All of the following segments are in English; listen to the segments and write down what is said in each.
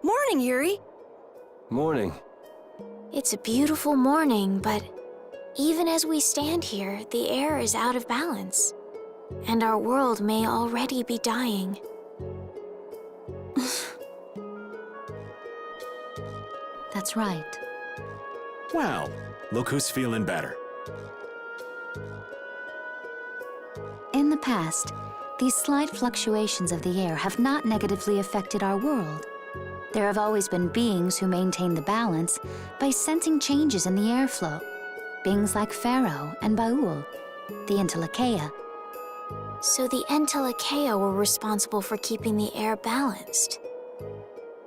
Morning, Yuri. Morning. It's a beautiful morning, but even as we stand here, the air is out of balance. And our world may already be dying. That's right. Well, look who's feeling better. In the past, these slight fluctuations of the air have not negatively affected our world. There have always been beings who maintain the balance by sensing changes in the airflow. Beings like Pharaoh and Baul, the Entelekea. So the Entelekea were responsible for keeping the air balanced.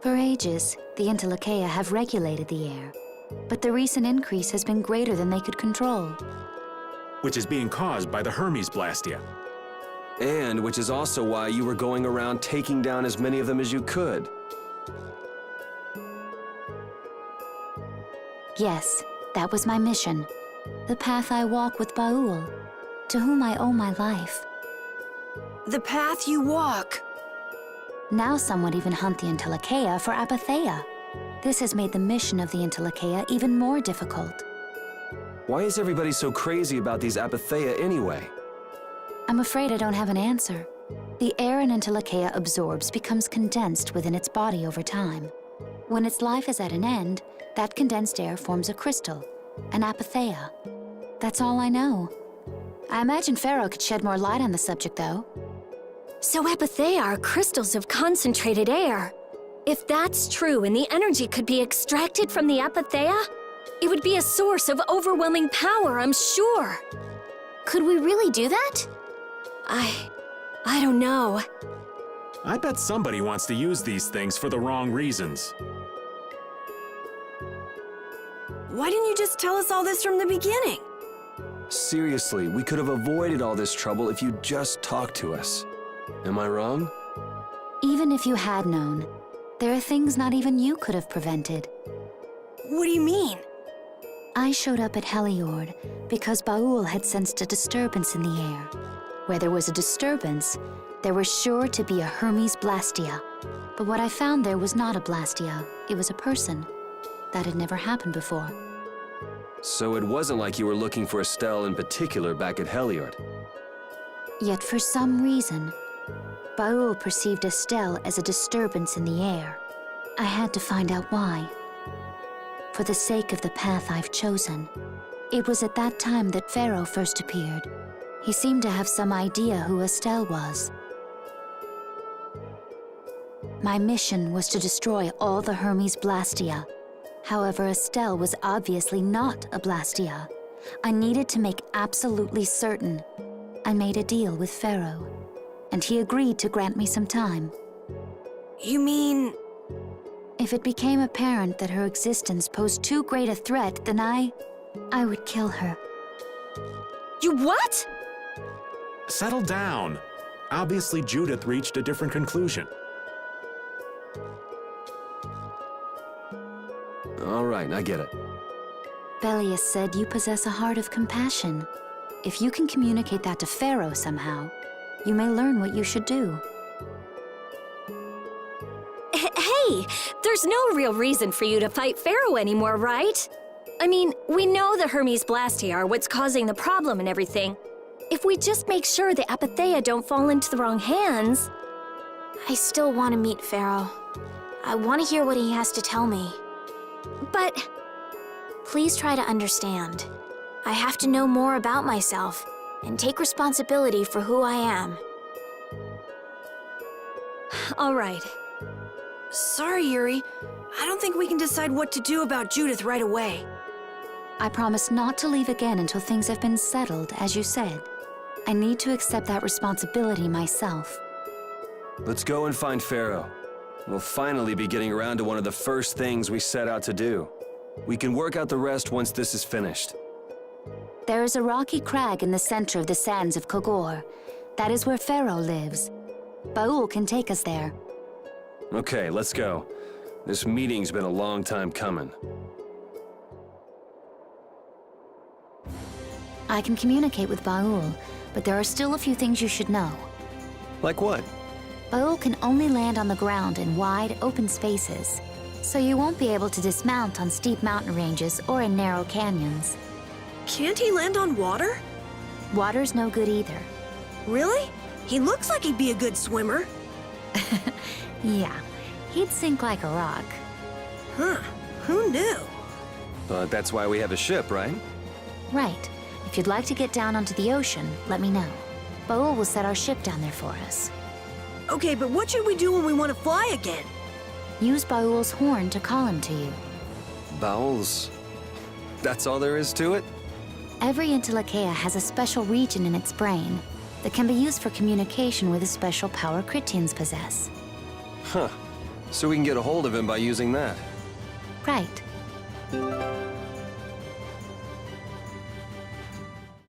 For ages, the Entelekea have regulated the air, but the recent increase has been greater than they could control. Which is being caused by the Hermes Blastia. And which is also why you were going around taking down as many of them as you could. Yes, that was my mission. The path I walk with Baul, to whom I owe my life. The path you walk. Now some would even hunt the Entelekea for apatheia. This has made the mission of the Entelekea even more difficult. Why is everybody so crazy about these apatheia anyway? I'm afraid I don't have an answer. The air an Entelekea absorbs becomes condensed within its body over time. When its life is at an end, that condensed air forms a crystal, an apatheia. That's all I know. I imagine Pharaoh could shed more light on the subject, though. So apatheia are crystals of concentrated air. If that's true and the energy could be extracted from the apatheia, it would be a source of overwhelming power, I'm sure. Could we really do that? I don't know. I bet somebody wants to use these things for the wrong reasons. Why didn't you just tell us all this from the beginning? Seriously, we could have avoided all this trouble if you just talked to us. Am I wrong? Even if you had known, there are things not even you could have prevented. What do you mean? I showed up at Heliord because Baul had sensed a disturbance in the air. Where there was a disturbance, there was sure to be a Hermes Blastia. But what I found there was not a Blastia, it was a person. That had never happened before. So it wasn't like you were looking for Estelle in particular back at Heliord. Yet for some reason, Baul perceived Estelle as a disturbance in the air. I had to find out why. For the sake of the path I've chosen. It was at that time that Pharaoh first appeared. He seemed to have some idea who Estelle was. My mission was to destroy all the Hermes Blastia. However, Estelle was obviously not a Blastia. I needed to make absolutely certain. I made a deal with Pharaoh, and he agreed to grant me some time. You mean... If it became apparent that her existence posed too great a threat, then I would kill her. You what? Settle down. Obviously, Judith reached a different conclusion. All right, I get it. Belius said you possess a heart of compassion. If you can communicate that to Pharaoh somehow, you may learn what you should do. Hey, there's no real reason for you to fight Pharaoh anymore, right? I mean, we know the Hermes Blastia are what's causing the problem and everything. If we just make sure the apatheia don't fall into the wrong hands... I still want to meet Pharaoh. I want to hear what he has to tell me. But... Please try to understand. I have to know more about myself and take responsibility for who I am. All right. Sorry, Yuri. I don't think we can decide what to do about Judith right away. I promise not to leave again until things have been settled, as you said. I need to accept that responsibility myself. Let's go and find Pharaoh. We'll finally be getting around to one of the first things we set out to do. We can work out the rest once this is finished. There is a rocky crag in the center of the sands of Kogor. That is where Pharaoh lives. Baul can take us there. Okay, let's go. This meeting's been a long time coming. I can communicate with Baul, but there are still a few things you should know. Like what? Baul can only land on the ground in wide, open spaces, so you won't be able to dismount on steep mountain ranges or in narrow canyons. Can't he land on water? Water's no good either. Really? He looks like he'd be a good swimmer. Yeah, he'd sink like a rock. Huh. Who knew? But that's why we have a ship, right? Right. If you'd like to get down onto the ocean, let me know. Baul will set our ship down there for us. Okay, but what should we do when we want to fly again? Use Baul's horn to call him to you. Bowels. That's all there is to it? Every Intellicaea has a special region in its brain that can be used for communication with a special power Critians possess. Huh. So we can get a hold of him by using that. Right.